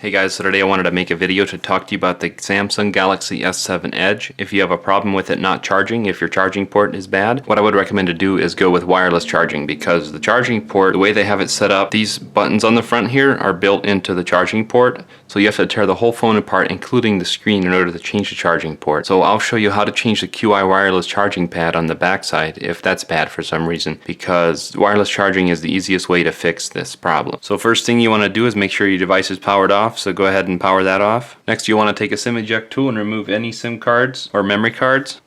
Hey guys, so today I wanted to make a video to talk to you about the Samsung Galaxy S7 Edge. If you have a problem with it not charging, if your charging port is bad, what I would recommend to do is go with wireless charging, because the charging port, the way they have it set up, these buttons on the front here are built into the charging port, so you have to tear the whole phone apart, including the screen, in order to change the charging port. So I'll show you how to change the QI wireless charging pad on the back side if that's bad for some reason, because wireless charging is the easiest way to fix this problem. So first thing you want to do is make sure your device is powered off. So go ahead and power that off. Next, you want to take a SIM eject tool and remove any SIM cards or memory cards.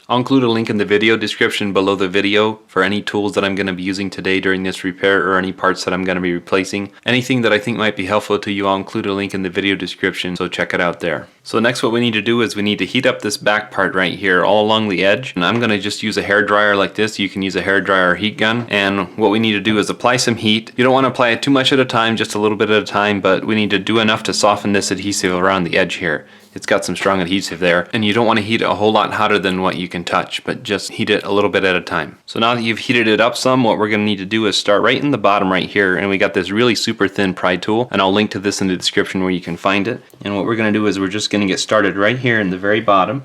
I'll include a link in the video description below the video for any tools that I'm going to be using today during this repair, or any parts that I'm going to be replacing. Anything that I think might be helpful to you, I'll include a link in the video description, so check it out there. So next, what we need to do is we need to heat up this back part right here all along the edge, and I'm going to just use a hair dryer like this. You can use a hair dryer or heat gun, and what we need to do is apply some heat. You don't want to apply it too much at a time, just a little bit at a time, but we need to do enough to soften this adhesive around the edge here. It's got some strong adhesive there, and you don't want to heat it a whole lot hotter than what you can touch, but just heat it a little bit at a time. So now that you've heated it up some, what we're going to need to do is start right in the bottom right here, and we got this really super thin pry tool, and I'll link to this in the description where you can find it. And what we're going to do is we're just going to get started right here in the very bottom.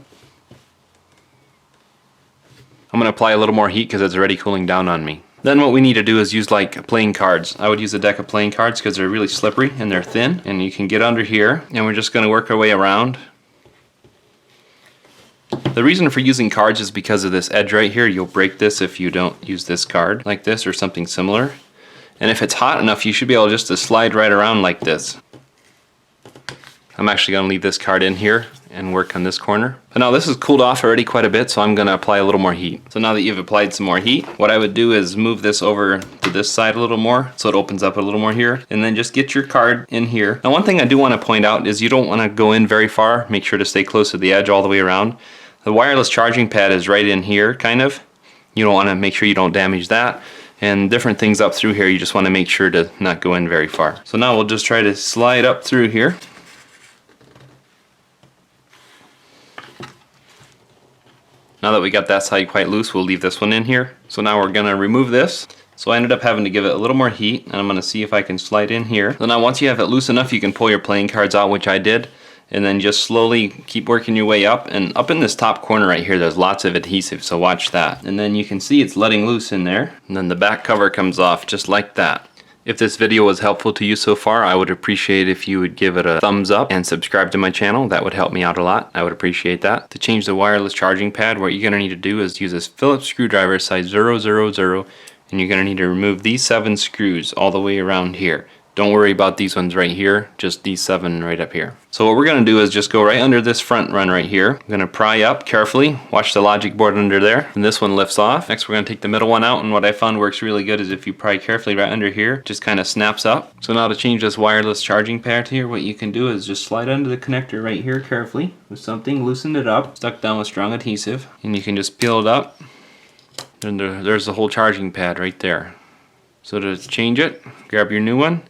I'm going to apply a little more heat because it's already cooling down on me. Then what we need to do is use like playing cards. I would use a deck of playing cards because they're really slippery and they're thin, and you can get under here, and we're just going to work our way around. The reason for using cards is because of this edge right here. You'll break this if you don't use this card like this or something similar. And if it's hot enough, you should be able just to slide right around like this. I'm actually going to leave this card in here and work on this corner. But now this is cooled off already quite a bit, so I'm going to apply a little more heat. So now that you've applied some more heat, what I would do is move this over to this side a little more so it opens up a little more here, and then just get your card in here. Now one thing I do want to point out is you don't want to go in very far. Make sure to stay close to the edge all the way around. The wireless charging pad is right in here, kind of. You don't want to make sure you don't damage that. And different things up through here, you just want to make sure to not go in very far. So now we'll just try to slide up through here. Now that we got that side quite loose, we'll leave this one in here. So now we're going to remove this. So I ended up having to give it a little more heat, and I'm going to see if I can slide in here. So now once you have it loose enough, you can pull your playing cards out, which I did, and then just slowly keep working your way up. And up in this top corner right here, there's lots of adhesive, so watch that. And then you can see it's letting loose in there, and then the back cover comes off just like that. If this video was helpful to you so far, I would appreciate if you would give it a thumbs up and subscribe to my channel. That would help me out a lot. I would appreciate that. To change the wireless charging pad, what you're going to need to do is use this Phillips screwdriver size 000, and you're going to need to remove these 7 screws all the way around here. Don't worry about these ones right here, just these 7 right up here. So what we're going to do is just go right under this front run right here. I'm going to pry up carefully, watch the logic board under there, and this one lifts off. Next we're going to take the middle one out, and what I found works really good is if you pry carefully right under here, just kind of snaps up. So now to change this wireless charging pad here, what you can do is just slide under the connector right here carefully with something, loosen it up, stuck down with strong adhesive, and you can just peel it up, and there's the whole charging pad right there. So to change it, grab your new one,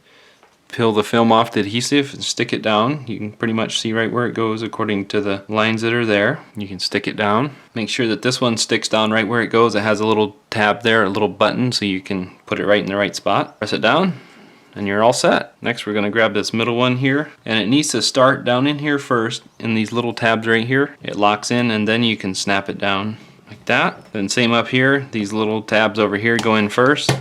peel the film off the adhesive and stick it down. You can pretty much see right where it goes according to the lines that are there. You can stick it down. Make sure that this one sticks down right where it goes. It has a little tab there, a little button, so you can put it right in the right spot. Press it down and you're all set. Next we're going to grab this middle one here, and it needs to start down in here first in these little tabs right here. It locks in, and then you can snap it down like that. Then same up here, these little tabs over here go in first.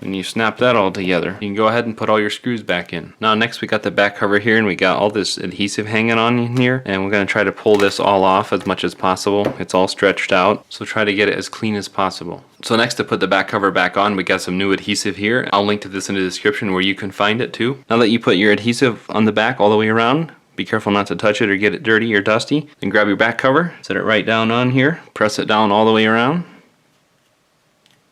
And you snap that all together. You can go ahead and put all your screws back in. Now next we got the back cover here, and we got all this adhesive hanging on in here, and we're going to try to pull this all off as much as possible. It's all stretched out, so try to get it as clean as possible. So next, to put the back cover back on, we got some new adhesive here. I'll link to this in the description where you can find it too. Now that you put your adhesive on the back all the way around, be careful not to touch it or get it dirty or dusty. Then grab your back cover, set it right down on here, press it down all the way around.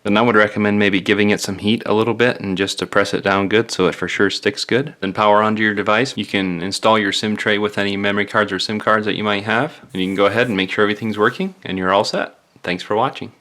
Then I would recommend maybe giving it some heat a little bit, and just to press it down good so it for sure sticks good. Then power onto your device. You can install your SIM tray with any memory cards or SIM cards that you might have, and you can go ahead and make sure everything's working, and you're all set. Thanks for watching.